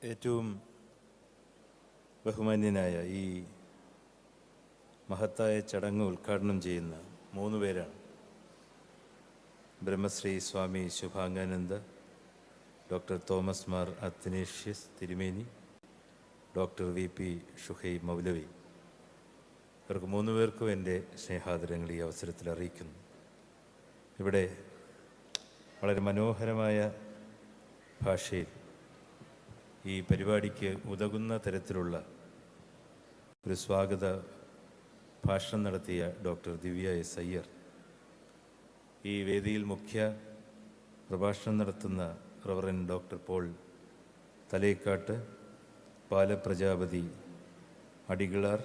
ഏറ്റവും ബഹുമാന്യനായ ഈ മഹത്തായ ചടങ്ങ് ഉദ്ഘാടനം ചെയ്യുന്ന 3 പേരാണ്. ബ്രഹ്മശ്രീ സ്വാമി ശുഭാംഗാനന്ദ, ഡോക്ടർ തോമസ് മാർ അത്തനേഷ്യസ് തിരുമേനി, ഡോക്ടർ VP ഷുഹൈബ് മൗലവി. ഇവർക്ക് 3 പേർക്കും എൻ്റെ സ്നേഹാദരങ്ങൾ ഈ അവസരത്തിൽ അറിയിക്കുന്നു. ഇവിടെ വളരെ മനോഹരമായ ഭാഷയിൽ ഈ പരിപാടിക്ക് ഉതകുന്ന തരത്തിലുള്ള ഒരു സ്വാഗത ഭാഷണം നടത്തിയ ഡോക്ടർ ദിവ്യ എസ് അയ്യർ, ഈ വേദിയിൽ മുഖ്യ പ്രഭാഷണം നടത്തുന്ന reverend doctor Paul Thalekkattu, Balaprajapathi Adikalar,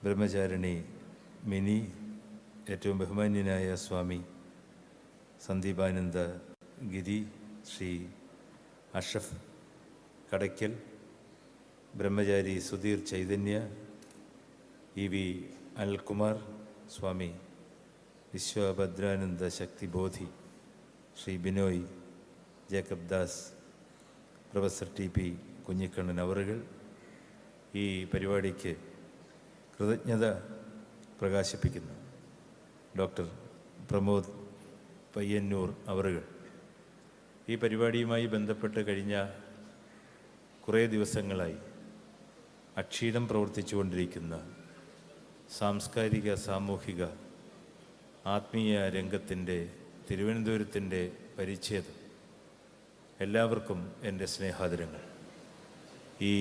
Brahmacharini Mini, ഏറ്റവും ബഹുമാന്യനായ Swami Sandeepananda Giri, Shri Ashraf Kadakkal, Brahmachari Sudheer Chaitanya, EV Anilkumar, Swami Vishwabhadrananda Shaktibodhi, Shri Binoy Jacob Das, professor TP Kunhikannan അവറുകൾ, ഈ പരിപാടിക്ക് കൃതജ്ഞത പ്രകാശിപ്പിക്കുന്നു ഡോക്ടർ പ്രമോദ് പയ്യന്നൂർ അവറുകൾ. ഈ പരിപാടിയുമായി ബന്ധപ്പെട്ട് കഴിഞ്ഞ കുറേ ദിവസങ്ങളായി അക്ഷീണം പ്രവർത്തിച്ചുകൊണ്ടിരിക്കുന്ന സാംസ്കാരിക, സാമൂഹിക, ആത്മീയ രംഗത്തിൻ്റെ തിരുവനന്തപുരത്തിൻ്റെ പരിച്ഛേദം. എല്ലാവർക്കും എൻ്റെ സ്നേഹാദരങ്ങൾ. ഈ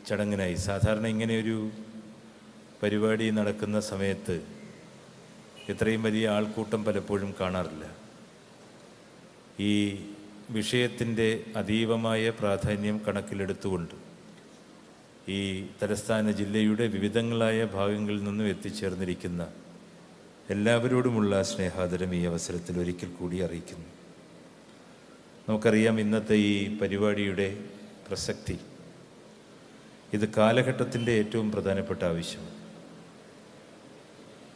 ചടങ്ങിനായി സാധാരണ ഇങ്ങനെയൊരു പരിപാടി നടക്കുന്ന സമയത്ത് ഇത്രയും വലിയ ആൾക്കൂട്ടം പലപ്പോഴും കാണാറില്ല. ഈ വിഷയത്തിൻ്റെ അതീവമായ പ്രാധാന്യം കണക്കിലെടുത്തുകൊണ്ട് ഈ തലസ്ഥാന ജില്ലയുടെ വിവിധങ്ങളായ ഭാഗങ്ങളിൽ നിന്നും എത്തിച്ചേർന്നിരിക്കുന്ന എല്ലാവരോടുമുള്ള സ്നേഹാദരം ഈ അവസരത്തിൽ ഒരിക്കൽ കൂടി അറിയിക്കുന്നു. നമുക്കറിയാം ഇന്നത്തെ ഈ പരിപാടിയുടെ പ്രസക്തി. ഇത് കാലഘട്ടത്തിൻ്റെ ഏറ്റവും പ്രധാനപ്പെട്ട ആവശ്യം.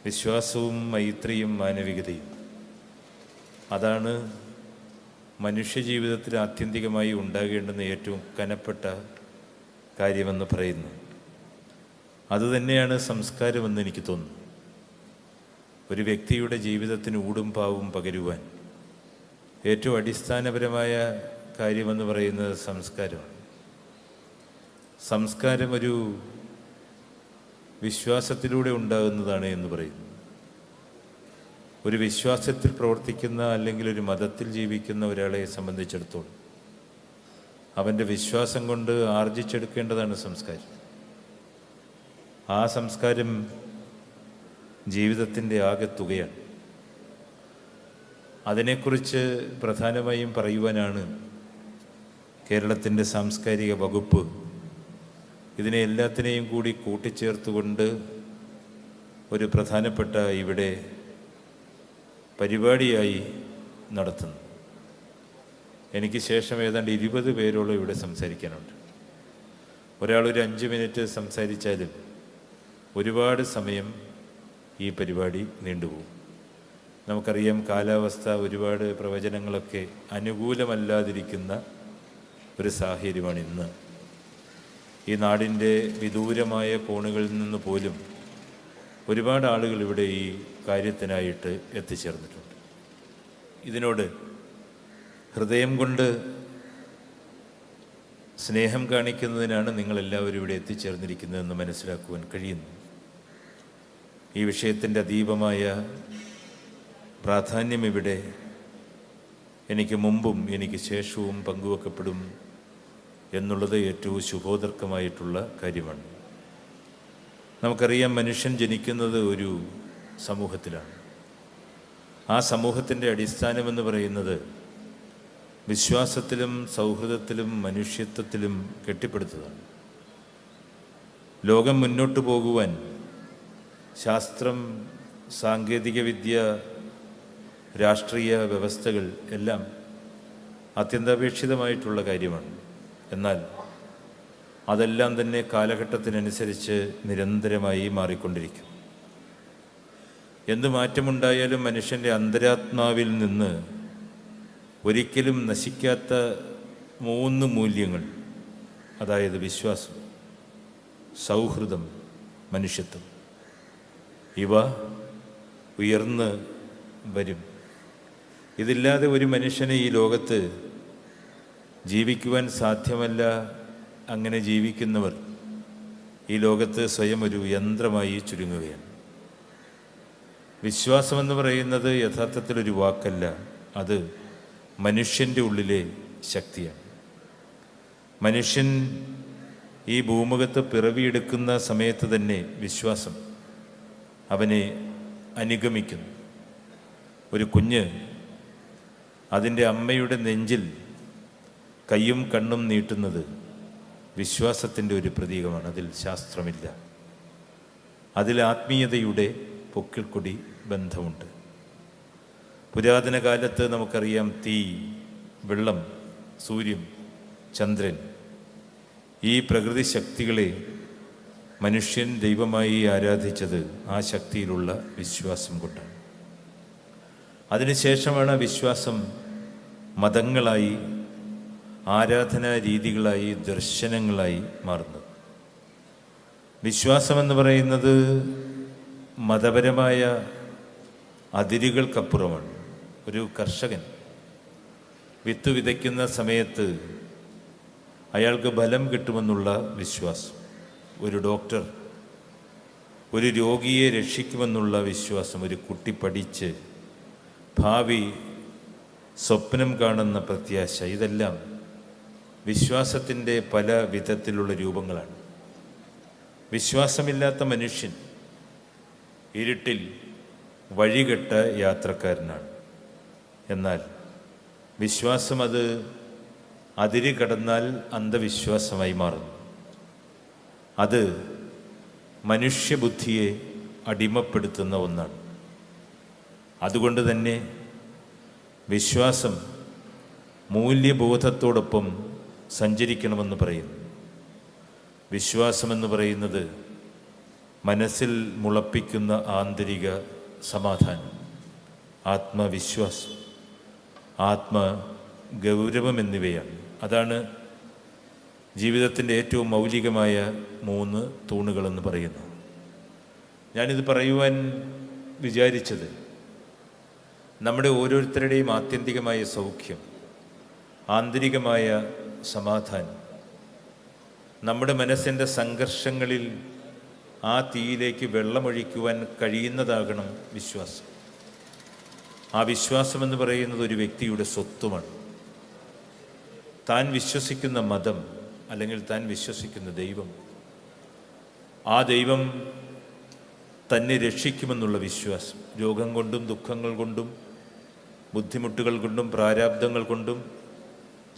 വിശ്വാസവും മൈത്രിയും മാനവികതയും, അതാണ് മനുഷ്യജീവിതത്തിൽ ആത്യന്തികമായി ഉണ്ടാകേണ്ടുന്ന ഏറ്റവും കനപ്പെട്ട കാര്യമെന്ന് പറയുന്നു. അതുതന്നെയാണ് സംസ്കാരമെന്ന് എനിക്ക് തോന്നുന്നു. ഒരു വ്യക്തിയുടെ ജീവിതത്തിന് ഊടും പാവും പകരുവാൻ ഏറ്റവും അടിസ്ഥാനപരമായ കാര്യമെന്ന് പറയുന്നത് സംസ്കാരമാണ്. സംസ്കാരം ഒരു വിശ്വാസത്തിലൂടെ ഉണ്ടാകുന്നതാണ് എന്ന് പറയുന്നു. ഒരു വിശ്വാസത്തിൽ പ്രവർത്തിക്കുന്ന അല്ലെങ്കിൽ ഒരു മതത്തിൽ ജീവിക്കുന്ന ഒരാളെ സംബന്ധിച്ചിടത്തോളം അവൻ്റെ വിശ്വാസം കൊണ്ട് ആർജിച്ചെടുക്കേണ്ടതാണ് സംസ്കാരം. ആ സംസ്കാരം ജീവിതത്തിൻ്റെ ആകെ തുകയാണ്. അതിനെക്കുറിച്ച് പ്രധാനമായും പറയുവാനാണ് കേരളത്തിൻ്റെ സാംസ്കാരിക വകുപ്പ് ഇതിനെ എല്ലാത്തിനെയും കൂടി കൂട്ടിച്ചേർത്തുകൊണ്ട് ഒരു പ്രധാനപ്പെട്ട ഇവിടെ പരിപാടിയായി നടത്തുന്നു. എനിക്ക് ശേഷം ഏതാണ്ട് 20 പേരോളം ഇവിടെ സംസാരിക്കാനുണ്ട്. ഒരാളൊരു 5 മിനിറ്റ് സംസാരിച്ചാലും ഒരുപാട് സമയം ഈ പരിപാടി നീണ്ടുപോകും. നമുക്കറിയാം, കാലാവസ്ഥ, ഒരുപാട് പ്രവചനങ്ങളൊക്കെ അനുകൂലമല്ലാതിരിക്കുന്ന ഒരു സാഹചര്യമാണ് ഇന്ന്. ഈ നാടിൻ്റെ വിദൂരമായ കോണുകളിൽ നിന്ന് പോലും ഒരുപാട് ആളുകൾ ഇവിടെ ഈ കാര്യത്തിനായിട്ട് എത്തിച്ചേർന്നിട്ടുണ്ട്. ഇതിനോട് ഹൃദയം കൊണ്ട് സ്നേഹം കാണിക്കുന്നതിനാണ് നിങ്ങളെല്ലാവരും ഇവിടെ എത്തിച്ചേർന്നിരിക്കുന്നതെന്ന് മനസ്സിലാക്കുവാൻ കഴിയുന്നു. ഈ വിഷയത്തിൻ്റെ അതീവമായ പ്രാധാന്യം ഇവിടെ എനിക്ക് മുമ്പും എനിക്ക് ശേഷവും പങ്കുവെക്കപ്പെടും എന്നുള്ളത് ഏറ്റവും ശുഭോദർക്കമായിട്ടുള്ള കാര്യമാണ്. നമുക്കറിയാം, മനുഷ്യൻ ജനിക്കുന്നത് ഒരു സമൂഹത്തിലാണ്. ആ സമൂഹത്തിൻ്റെ അടിസ്ഥാനമെന്ന് പറയുന്നത് വിശ്വാസത്തിലും സൗഹൃദത്തിലും മനുഷ്യത്വത്തിലും കെട്ടിപ്പടുത്തതാണ്. ലോകം മുന്നോട്ട് പോകുവാൻ ശാസ്ത്രം, സാങ്കേതികവിദ്യ, രാഷ്ട്രീയ വ്യവസ്ഥകൾ എല്ലാം അത്യന്താപേക്ഷിതമായിട്ടുള്ള കാര്യമാണ്. എന്നാൽ അതെല്ലാം തന്നെ കാലഘട്ടത്തിനനുസരിച്ച് നിരന്തരമായി മാറിക്കൊണ്ടിരിക്കും. എന്ത് മാറ്റമുണ്ടായാലും മനുഷ്യൻ്റെ അന്തരാത്മാവിൽ നിന്ന് ഒരിക്കലും നശിക്കാത്ത 3 മൂല്യങ്ങൾ അതായത് വിശ്വാസം, സൗഹൃദം, മനുഷ്യത്വം, ഇവ ഉയർന്ന് വരും. ഇതില്ലാതെ ഒരു മനുഷ്യന് ഈ ലോകത്ത് ജീവിക്കുവാൻ സാധ്യമല്ല. അങ്ങനെ ജീവിക്കുന്നവർ ഈ ലോകത്ത് സ്വയം ഒരു യന്ത്രമായി ചുരുങ്ങുകയാണ്. വിശ്വാസമെന്ന് പറയുന്നത് യഥാർത്ഥത്തിലൊരു വാക്കല്ല, അത് മനുഷ്യൻ്റെ ഉള്ളിലെ ശക്തിയാണ്. മനുഷ്യൻ ഈ ഭൂമുഖത്ത് പിറവിയെടുക്കുന്ന സമയത്ത് തന്നെ വിശ്വാസം അവനെ അനുഗമിക്കുന്നു. ഒരു കുഞ്ഞ് അതിൻ്റെ അമ്മയുടെ നെഞ്ചിൽ കയ്യും കണ്ണും നീട്ടുന്നത് വിശ്വാസത്തിൻ്റെ ഒരു പ്രതീകമാണ്. അതിൽ ശാസ്ത്രമില്ല, അതിൽ ആത്മീയതയുടെ പൊക്കിൾക്കൊടി ബന്ധമുണ്ട്. പുരാതന കാലത്ത് നമുക്കറിയാം, തീ, വെള്ളം, സൂര്യൻ, ചന്ദ്രൻ, ഈ പ്രകൃതി ശക്തികളെ മനുഷ്യൻ ദൈവമായി ആരാധിച്ചത് ആ ശക്തിയിലുള്ള വിശ്വാസം കൊണ്ടാണ്. അതിനുശേഷമാണ് വിശ്വാസം മതങ്ങളായി, ആരാധനാ രീതികളായി, ദർശനങ്ങളായി മാറുന്നത്. വിശ്വാസമെന്ന് പറയുന്നത് മതപരമായ അതിരുകൾക്കപ്പുറമാണ്. ഒരു കർഷകൻ വിത്ത് വിതയ്ക്കുന്ന സമയത്ത് അയാൾക്ക് ബലം കിട്ടുമെന്നുള്ള വിശ്വാസം, ഒരു ഡോക്ടർ ഒരു രോഗിയെ രക്ഷിക്കുമെന്നുള്ള വിശ്വാസം, ഒരു കുട്ടി പഠിച്ച് ഭാവി സ്വപ്നം കാണുന്ന പ്രത്യാശ, ഇതെല്ലാം വിശ്വാസത്തിൻ്റെ പല വിധത്തിലുള്ള രൂപങ്ങളാണ്. വിശ്വാസമില്ലാത്ത മനുഷ്യൻ ഇരുട്ടിൽ വഴികെട്ട യാത്രക്കാരനാണ്. എന്നാൽ വിശ്വാസം അത് അതിര് കടന്നാൽ അന്ധവിശ്വാസമായി മാറുന്നു. അത് മനുഷ്യബുദ്ധിയെ അടിമപ്പെടുത്തുന്ന ഒന്നാണ്. അതുകൊണ്ട് തന്നെ വിശ്വാസം മൂല്യബോധത്തോടൊപ്പം സഞ്ചരിക്കണമെന്ന് പറയുന്നു. വിശ്വാസമെന്ന് പറയുന്നത് മനസ്സിൽ മുളപ്പിക്കുന്ന ആന്തരിക സമാധാനം, ആത്മവിശ്വാസം, ആത്മഗൗരവം എന്നിവയാണ്. അതാണ് ജീവിതത്തിൻ്റെ ഏറ്റവും മൗലികമായ 3 തൂണുകളെന്ന് പറയുന്നു. ഞാനിത് പറയുവാൻ വിചാരിച്ചത് നമ്മുടെ ഓരോരുത്തരുടെയും ആത്യന്തികമായ സൗഖ്യം, ആന്തരികമായ സമാധാനം, നമ്മുടെ മനസ്സിൻ്റെ സംഘർഷങ്ങളിൽ ആ തീയിലേക്ക് വെള്ളമൊഴിക്കുവാൻ കഴിയുന്നതാകണം വിശ്വാസം. ആ വിശ്വാസമെന്ന് പറയുന്നത് ഒരു വ്യക്തിയുടെ സ്വത്വമാണ്. താൻ വിശ്വസിക്കുന്ന മതം അല്ലെങ്കിൽ താൻ വിശ്വസിക്കുന്ന ദൈവം, ആ ദൈവം തന്നെ രക്ഷിക്കുമെന്നുള്ള വിശ്വാസം, രോഗം കൊണ്ടും ദുഃഖങ്ങൾ കൊണ്ടും ബുദ്ധിമുട്ടുകൾ കൊണ്ടും പ്രാരാബ്ദങ്ങൾ കൊണ്ടും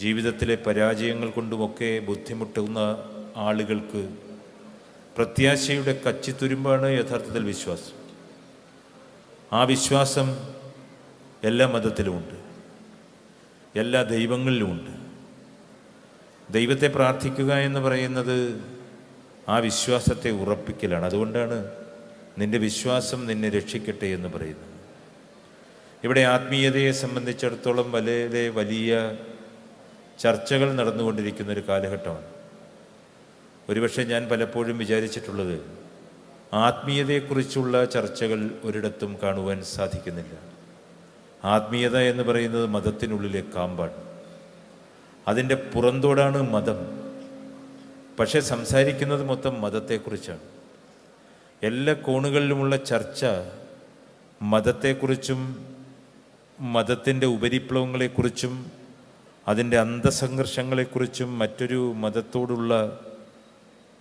ജീവിതത്തിലെ പരാജയങ്ങൾ കൊണ്ടുമൊക്കെ ബുദ്ധിമുട്ടുന്ന ആളുകൾക്ക് പ്രത്യാശയുടെ കച്ചിത്തുരുമ്പാണ് യഥാർത്ഥത്തിൽ വിശ്വാസം. ആ വിശ്വാസം എല്ലാ മതത്തിലുമുണ്ട്, എല്ലാ ദൈവങ്ങളിലുമുണ്ട്. ദൈവത്തെ പ്രാർത്ഥിക്കുക എന്ന് പറയുന്നത് ആ വിശ്വാസത്തെ ഉറപ്പിക്കലാണ്. അതുകൊണ്ടാണ് നിൻ്റെ വിശ്വാസം നിന്നെ രക്ഷിക്കട്ടെ എന്ന് പറയുന്നത്. ഇവിടെ ആത്മീയതയെ സംബന്ധിച്ചിടത്തോളം വലിയ ചർച്ചകൾ നടന്നുകൊണ്ടിരിക്കുന്നൊരു കാലഘട്ടമാണ്. ഒരുപക്ഷെ ഞാൻ പലപ്പോഴും വിചാരിച്ചിട്ടുള്ളത്, ആത്മീയതയെക്കുറിച്ചുള്ള ചർച്ചകൾ ഒരിടത്തും കാണുവാൻ സാധിക്കുന്നില്ല. ആത്മീയത എന്ന് പറയുന്നത് മതത്തിനുള്ളിലെ കാമ്പാണ്, അതിൻ്റെ പുറന്തോടാണ് മതം. പക്ഷെ സംസാരിക്കുന്നത് മൊത്തം മതത്തെക്കുറിച്ചാണ്. എല്ലാ കോണുകളിലുമുള്ള ചർച്ച മതത്തെക്കുറിച്ചും മതത്തിൻ്റെ ഉപരിപ്ലവങ്ങളെക്കുറിച്ചും അതിൻ്റെ അന്തസംഘർഷങ്ങളെക്കുറിച്ചും മറ്റൊരു മതത്തോടുള്ള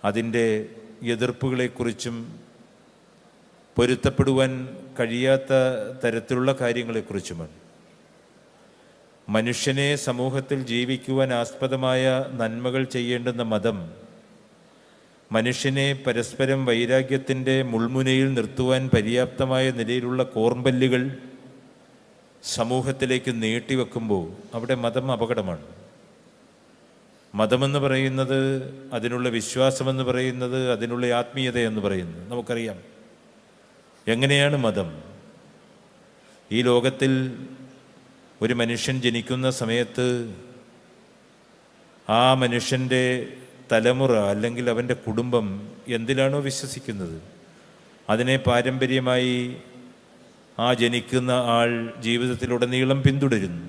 അതിൻ്റെ എതിർപ്പുകളെക്കുറിച്ചും പൊരുത്തപ്പെടുവാൻ കഴിയാത്ത തരത്തിലുള്ള കാര്യങ്ങളെക്കുറിച്ചുമാണ്. മനുഷ്യനെ സമൂഹത്തിൽ ജീവിക്കുവാൻ ആസ്പദമായ നന്മകൾ ചെയ്യേണ്ടുന്ന മതം മനുഷ്യനെ പരസ്പരം വൈരാഗ്യത്തിൻ്റെ മുൾമുനയിൽ നിർത്തുവാൻ പര്യാപ്തമായ നിലയിലുള്ള കോർമ്പല്ലുകൾ സമൂഹത്തിലേക്ക് നീട്ടിവെക്കുമ്പോൾ അവിടെ മതം അപകടമാണ്. മതമെന്ന് പറയുന്നത്, അതിനുള്ള വിശ്വാസമെന്ന് പറയുന്നത്, അതിനുള്ള ആത്മീയത എന്ന് പറയുന്നത് നമുക്കറിയാം. എങ്ങനെയാണ് മതം? ഈ ലോകത്തിൽ ഒരു മനുഷ്യൻ ജനിക്കുന്ന സമയത്ത് ആ മനുഷ്യൻ്റെ തലമുറ അല്ലെങ്കിൽ അവൻ്റെ കുടുംബം എന്തിലാണോ വിശ്വസിക്കുന്നത് അതിനെ പാരമ്പര്യമായി ആ ജനിക്കുന്ന ആൾ ജീവിതത്തിലുടനീളം പിന്തുടരുന്നു.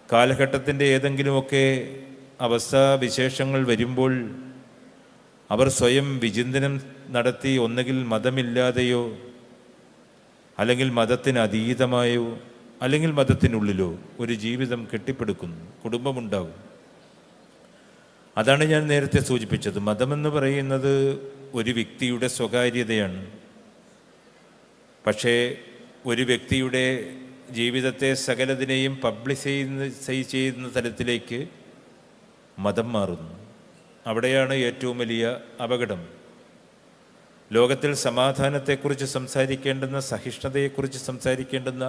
കാലഘട്ടത്തിൻ്റെ ഏതെങ്കിലുമൊക്കെ അവസ്ഥാവിശേഷങ്ങൾ വരുമ്പോൾ അവർ സ്വയം വിചിന്തനം നടത്തി ഒന്നുകിൽ മതമില്ലാതെയോ അല്ലെങ്കിൽ മതത്തിന് അതീതമായോ അല്ലെങ്കിൽ മതത്തിനുള്ളിലോ ഒരു ജീവിതം കെട്ടിപ്പടുക്കുന്നു, കുടുംബമുണ്ടാകും. അതാണ് ഞാൻ നേരത്തെ സൂചിപ്പിച്ചത്. മതമെന്ന് പറയുന്നത് ഒരു വ്യക്തിയുടെ സ്വകാര്യതയാണ്. പക്ഷേ ഒരു വ്യക്തിയുടെ ജീവിതത്തെ സകലതിനെയും പബ്ലിസൈസ് ചെയ്യുന്ന തലത്തിലേക്ക് മതം മാറുന്നു. അവിടെയാണ് ഏറ്റവും വലിയ അപകടം. ലോകത്തിൽ സമാധാനത്തെക്കുറിച്ച് സംസാരിക്കേണ്ടുന്ന, സഹിഷ്ണുതയെക്കുറിച്ച് സംസാരിക്കേണ്ടുന്ന,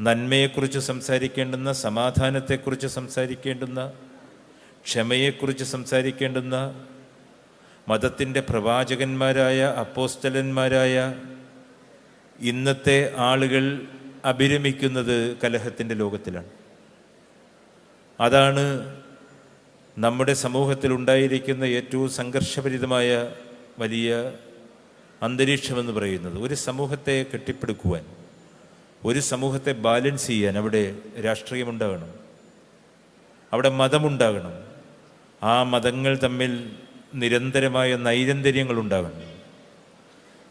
നന്മയെക്കുറിച്ച് സംസാരിക്കേണ്ടുന്ന, സമാധാനത്തെക്കുറിച്ച് സംസാരിക്കേണ്ടുന്ന, ക്ഷമയെക്കുറിച്ച് സംസാരിക്കേണ്ടുന്ന മതത്തിൻ്റെ പ്രവാചകന്മാരായ അപ്പോസ്തലന്മാരായ ഇന്നത്തെ ആളുകൾ അഭിരമിക്കുന്നത് കലഹത്തിൻ്റെ ലോകത്തിലാണ്. അതാണ് നമ്മുടെ സമൂഹത്തിലുണ്ടായിരിക്കുന്ന ഏറ്റവും സംഘർഷഭരിതമായ വലിയ അന്തരീക്ഷമെന്ന് പറയുന്നത്. ഒരു സമൂഹത്തെ കെട്ടിപ്പടുക്കുവാൻ, ഒരു സമൂഹത്തെ ബാലൻസ് ചെയ്യാൻ അവിടെ രാഷ്ട്രീയമുണ്ടാകണം, അവിടെ മതമുണ്ടാകണം. ആ മതങ്ങൾ തമ്മിൽ നിരന്തരമായ നൈരന്തര്യങ്ങളുണ്ടാകണം.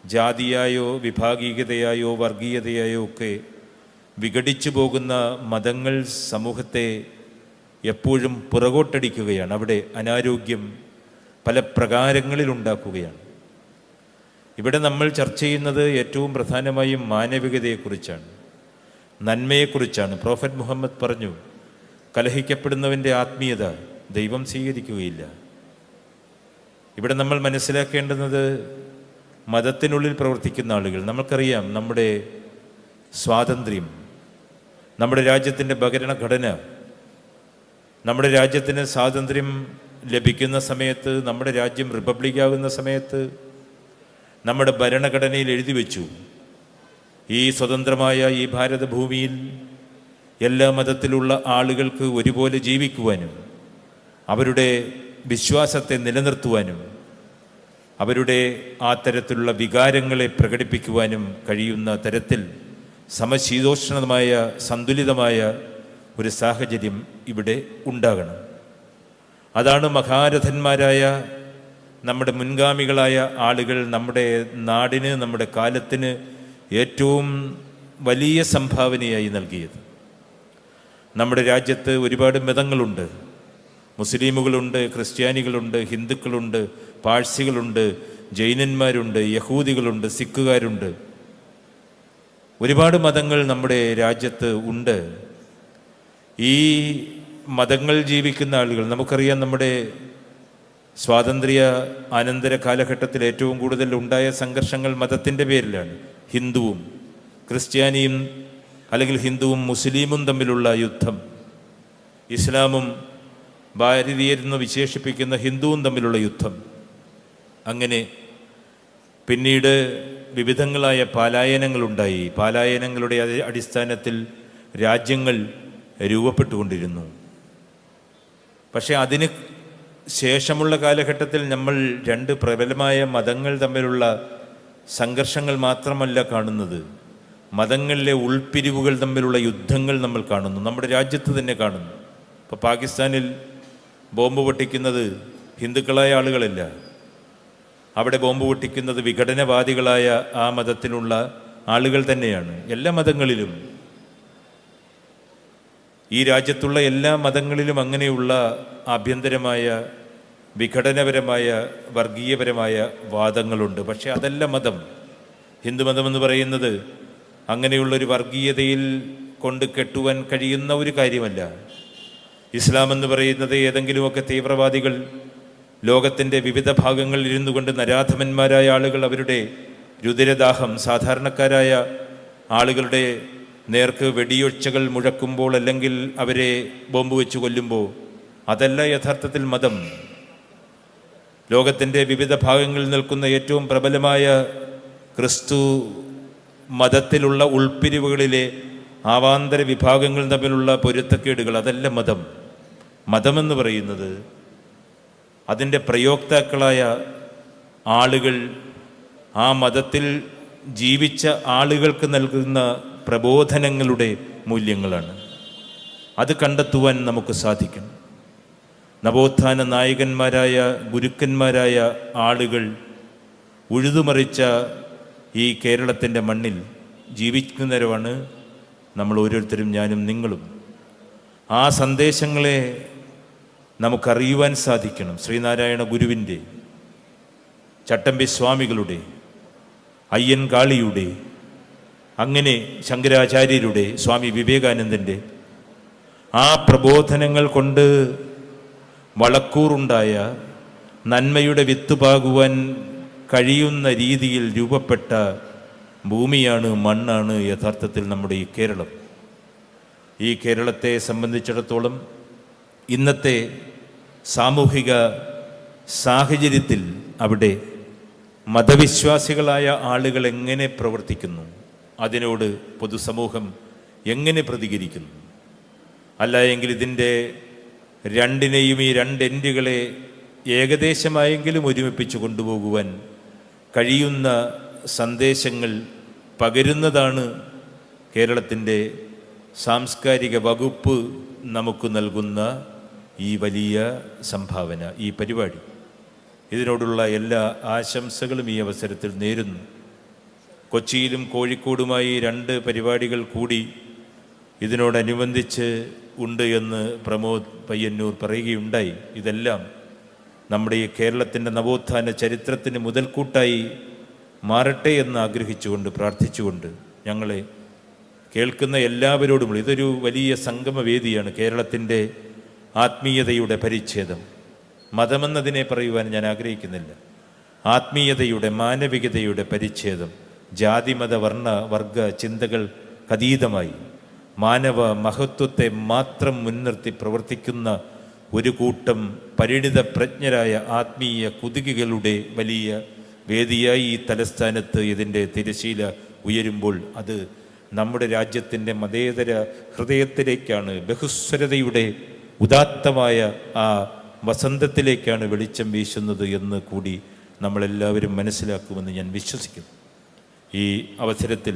ജാതിയായോ വിഭാഗീയതയായോ വർഗീയതയായോ ഒക്കെ വിഘടിച്ചു പോകുന്ന മതങ്ങൾ സമൂഹത്തെ എപ്പോഴും പുറകോട്ടടിക്കുകയാണ്. അവിടെ അനാരോഗ്യം പല പ്രകാരങ്ങളിലുണ്ടാക്കുകയാണ്. ഇവിടെ നമ്മൾ ചർച്ച ചെയ്യുന്നത് ഏറ്റവും പ്രധാനമായും മാനവികതയെക്കുറിച്ചാണ്, നന്മയെക്കുറിച്ചാണ്. പ്രോഫറ്റ് മുഹമ്മദ് പറഞ്ഞു, കലഹിക്കപ്പെടുന്നവൻ്റെ ആത്മീയത ദൈവം സ്വീകരിക്കുകയില്ല. ഇവിടെ നമ്മൾ മനസ്സിലാക്കേണ്ടുന്നത് മതത്തിനുള്ളിൽ പ്രവർത്തിക്കുന്ന ആളുകൾ, നമുക്കറിയാം നമ്മുടെ സ്വാതന്ത്ര്യം, നമ്മുടെ രാജ്യത്തിൻ്റെ ഭരണഘടന, നമ്മുടെ രാജ്യത്തിന് സ്വാതന്ത്ര്യം ലഭിക്കുന്ന സമയത്ത്, നമ്മുടെ രാജ്യം റിപ്പബ്ലിക്കാകുന്ന സമയത്ത് നമ്മുടെ ഭരണഘടനയിൽ എഴുതി വെച്ചു, ഈ സ്വതന്ത്രമായ ഈ ഭാരതഭൂമിയിൽ എല്ലാ മതത്തിലുള്ള ആളുകൾക്ക് ഒരുപോലെ ജീവിക്കുവാനും അവരുടെ വിശ്വാസത്തെ നിലനിർത്തുവാനും അവരുടെ ആ തരത്തിലുള്ള വികാരങ്ങളെ പ്രകടിപ്പിക്കുവാനും കഴിയുന്ന തരത്തിൽ സമശീതോഷ്ണമായ സന്തുലിതമായ ഒരു സാഹചര്യം ഇവിടെ ഉണ്ടാകണം. അതാണ് മഹാരഥന്മാരായ നമ്മുടെ മുൻഗാമികളായ ആളുകൾ നമ്മുടെ നാടിന്, നമ്മുടെ കാലത്തിന് ഏറ്റവും വലിയ സംഭാവനയായി നൽകിയത്. നമ്മുടെ രാജ്യത്ത് ഒരുപാട് മതങ്ങളുണ്ട്. മുസ്ലിമുകളുണ്ട്, ക്രിസ്ത്യാനികളുണ്ട്, ഹിന്ദുക്കളുണ്ട്, പാഴ്സികളുണ്ട്, ജൈനന്മാരുണ്ട്, യഹൂദികളുണ്ട്, സിഖുകാരുണ്ട്. ഒരുപാട് മതങ്ങൾ നമ്മുടെ രാജ്യത്ത് ഉണ്ട്. ഈ മതങ്ങൾ ജീവിക്കുന്ന ആളുകൾ, നമുക്കറിയാം നമ്മുടെ സ്വാതന്ത്ര്യ അനന്തര കാലഘട്ടത്തിൽ ഏറ്റവും കൂടുതൽ ഉണ്ടായ സംഘർഷങ്ങൾ മതത്തിൻ്റെ പേരിലാണ്. ഹിന്ദുവും ക്രിസ്ത്യാനിയും അല്ലെങ്കിൽ ഹിന്ദുവും മുസ്ലിമും തമ്മിലുള്ള യുദ്ധം, ഇസ്ലാമും ഭാരതീയരെന്ന് വിശേഷിപ്പിക്കുന്ന ഹിന്ദുവും തമ്മിലുള്ള യുദ്ധം. അങ്ങനെ പിന്നീട് വിവിധങ്ങളായ പലായനങ്ങളുണ്ടായി. പലായനങ്ങളുടെ അടിസ്ഥാനത്തിൽ രാജ്യങ്ങൾ രൂപപ്പെട്ടുകൊണ്ടിരുന്നു. പക്ഷേ അതിന് ശേഷമുള്ള കാലഘട്ടത്തിൽ നമ്മൾ രണ്ട് പ്രബലമായ മതങ്ങൾ തമ്മിലുള്ള സംഘർഷങ്ങൾ മാത്രമല്ല കാണുന്നത്, മതങ്ങളിലെ ഉൾപ്പിരിവുകൾ തമ്മിലുള്ള യുദ്ധങ്ങൾ നമ്മൾ കാണുന്നു, നമ്മുടെ രാജ്യത്ത് തന്നെ കാണുന്നു. ഇപ്പോൾ പാകിസ്ഥാനിൽ ബോംബ് പൊട്ടിക്കുന്നത് ഹിന്ദുക്കളായ ആളുകളല്ല, അവിടെ ബോംബ് പൊട്ടിക്കുന്നത് വിഘടനവാദികളായ ആ മതത്തിലുള്ള ആളുകൾ തന്നെയാണ്. എല്ലാ മതങ്ങളിലും, ഈ രാജ്യത്തുള്ള എല്ലാ മതങ്ങളിലും അങ്ങനെയുള്ള ആഭ്യന്തരമായ വിഘടനപരമായ വർഗീയപരമായ വാദങ്ങളുണ്ട്. പക്ഷേ അതല്ല മതം. ഹിന്ദുമതമെന്ന് പറയുന്നത് അങ്ങനെയുള്ളൊരു വർഗീയതയിൽ കൊണ്ട് കെട്ടുവാൻ കഴിയുന്ന ഒരു കാര്യമല്ല. ഇസ്ലാം എന്ന് പറയുന്നത് ഏതെങ്കിലുമൊക്കെ തീവ്രവാദികൾ ലോകത്തിൻ്റെ വിവിധ ഭാഗങ്ങളിൽ ഇരുന്നു കൊണ്ട് നരാധമന്മാരായ ആളുകൾ അവരുടെ രുതിരദാഹം സാധാരണക്കാരായ ആളുകളുടെ നേർക്ക് വെടിയൊച്ചകൾ മുഴക്കുമ്പോൾ അല്ലെങ്കിൽ അവരെ ബോംബ് വെച്ച് കൊല്ലുമ്പോൾ അതല്ല യഥാർത്ഥത്തിൽ മതം. ലോകത്തിൻ്റെ വിവിധ ഭാഗങ്ങളിൽ നിൽക്കുന്ന ഏറ്റവും പ്രബലമായ ക്രിസ്തു മതത്തിലുള്ള ഉൾപ്പിരിവുകളിലെ ആവാന്തര വിഭാഗങ്ങൾ തമ്മിലുള്ള പൊരുത്തക്കേടുകൾ, അതല്ല മതം. മതമെന്ന് പറയുന്നത് അതിൻ്റെ പ്രയോക്താക്കളായ ആളുകൾ, ആ മതത്തിൽ ജീവിച്ച ആളുകൾക്ക് നൽകുന്ന പ്രബോധനങ്ങളുടെ മൂല്യങ്ങളാണ്. അത് കണ്ടെത്തുവാൻ നമുക്ക് സാധിക്കണം. നവോത്ഥാന നായകന്മാരായ ഗുരുക്കന്മാരായ ആളുകൾ ഉഴുതുമറിച്ച ഈ കേരളത്തിൻ്റെ മണ്ണിൽ ജീവിക്കുന്നവരാണ് നമ്മൾ ഓരോരുത്തരും, ഞാനും നിങ്ങളും. ആ സന്ദേശങ്ങളെ നമുക്കറിയുവാൻ സാധിക്കണം. ശ്രീനാരായണ ഗുരുവിൻ്റെ, ചട്ടമ്പി സ്വാമികളുടെ, അയ്യൻകാളിയുടെ, അങ്ങനെ ശങ്കരാചാര്യരുടെ, സ്വാമി വിവേകാനന്ദൻ്റെ ആ പ്രബോധനങ്ങൾ കൊണ്ട് വളക്കൂറുണ്ടായ നന്മയുടെ വിത്തുപാകുവാൻ കഴിയുന്ന രീതിയിൽ രൂപപ്പെട്ട ഭൂമിയാണ്, മണ്ണാണ് യഥാർത്ഥത്തിൽ നമ്മുടെ ഈ കേരളം. ഈ കേരളത്തെ സംബന്ധിച്ചിടത്തോളം ഇന്നത്തെ സാമൂഹിക സാഹചര്യത്തിൽ അവിടെ മതവിശ്വാസികളായ ആളുകൾ എങ്ങനെ പ്രവർത്തിക്കുന്നു, അതിനോട് പൊതുസമൂഹം എങ്ങനെ പ്രതികരിക്കുന്നു, അല്ല എങ്കിൽ ഇതിൻ്റെ രണ്ടിനെയും, ഈ രണ്ട് എൻഡുകളെ ഏകദേശമായെങ്കിലും ഒരുമിപ്പിച്ച് കൊണ്ടുപോകുവാൻ കഴിയുന്ന സന്ദേശങ്ങൾ പകരുന്നതാണ് കേരളത്തിൻ്റെ സാംസ്കാരിക വകുപ്പ് നമുക്ക് നൽകുന്ന ഈ വലിയ സംഭാവന, ഈ പരിപാടി. ഇതിനോടുള്ള എല്ലാ ആശംസകളും ഈ അവസരത്തിൽ നേരുന്നു. കൊച്ചിയിലും കോഴിക്കോടുമായി 2 പരിപാടികൾ കൂടി ഇതിനോടനുബന്ധിച്ച് ഉണ്ട് എന്ന് പ്രമോദ് പയ്യന്നൂർ പറയുകയുണ്ടായി. ഇതെല്ലാം നമ്മുടെ ഈ കേരളത്തിൻ്റെ നവോത്ഥാന ചരിത്രത്തിന് മുതൽക്കൂട്ടായി മാറട്ടെ എന്ന് ആഗ്രഹിച്ചുകൊണ്ട്, പ്രാർത്ഥിച്ചുകൊണ്ട്, ഞങ്ങളെ കേൾക്കുന്ന എല്ലാവരോടും ഇതൊരു വലിയ സംഗമവേദിയാണ്. കേരളത്തിൻ്റെ ആത്മീയതയുടെ പരിച്ഛേദം, മതമെന്നതിനെ പറയുവാൻ ഞാൻ ആഗ്രഹിക്കുന്നില്ല. ആത്മീയതയുടെ, മാനവികതയുടെ പരിച്ഛേദം, ജാതിമത വർണ്ണ വർഗ ചിന്തകൾക്കതീതമായി മാനവ മഹത്വത്തെ മാത്രം മുൻനിർത്തി പ്രവർത്തിക്കുന്ന ഒരു കൂട്ടം പരിണിത പ്രജ്ഞരായ ആത്മീയ കുതുകികളുടെ വലിയ വേദിയായി ഈ തലസ്ഥാനത്ത് ഇതിൻ്റെ തിരശീല ഉയരുമ്പോൾ അത് നമ്മുടെ രാജ്യത്തിൻ്റെ മതേതര ഹൃദയത്തിലേക്കാണ്, ബഹുസ്വരതയുടെ ഉദാത്തമായ ആ വസന്തത്തിലേക്കാണ് വെളിച്ചം വീശുന്നത് എന്ന് കൂടി നമ്മളെല്ലാവരും മനസ്സിലാക്കുമെന്ന് ഞാൻ വിശ്വസിക്കുന്നു. ഈ അവസരത്തിൽ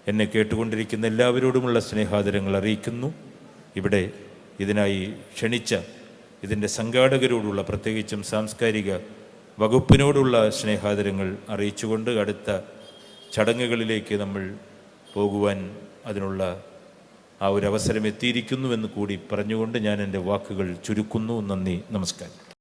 എന്നെ കേട്ടുകൊണ്ടിരിക്കുന്ന എല്ലാവരോടുമുള്ള സ്നേഹാദരങ്ങൾ അറിയിക്കുന്നു. ഇവിടെ ഇതിനായി ക്ഷണിച്ച ഇതിൻ്റെ സംഘാടകരോടുള്ള, പ്രത്യേകിച്ചും സാംസ്കാരിക വകുപ്പിനോടുള്ള സ്നേഹാദരങ്ങൾ അറിയിച്ചുകൊണ്ട് അടുത്ത ചടങ്ങുകളിലേക്ക് നമ്മൾ പോകുവാൻ അതിനുള്ള ആ ഒരു അവസരം എത്തിയിരിക്കുന്നുവെന്ന് കൂടി പറഞ്ഞുകൊണ്ട് ഞാൻ എൻ്റെ വാക്കുകൾ ചുരുക്കുന്നു. നന്ദി, നമസ്കാരം.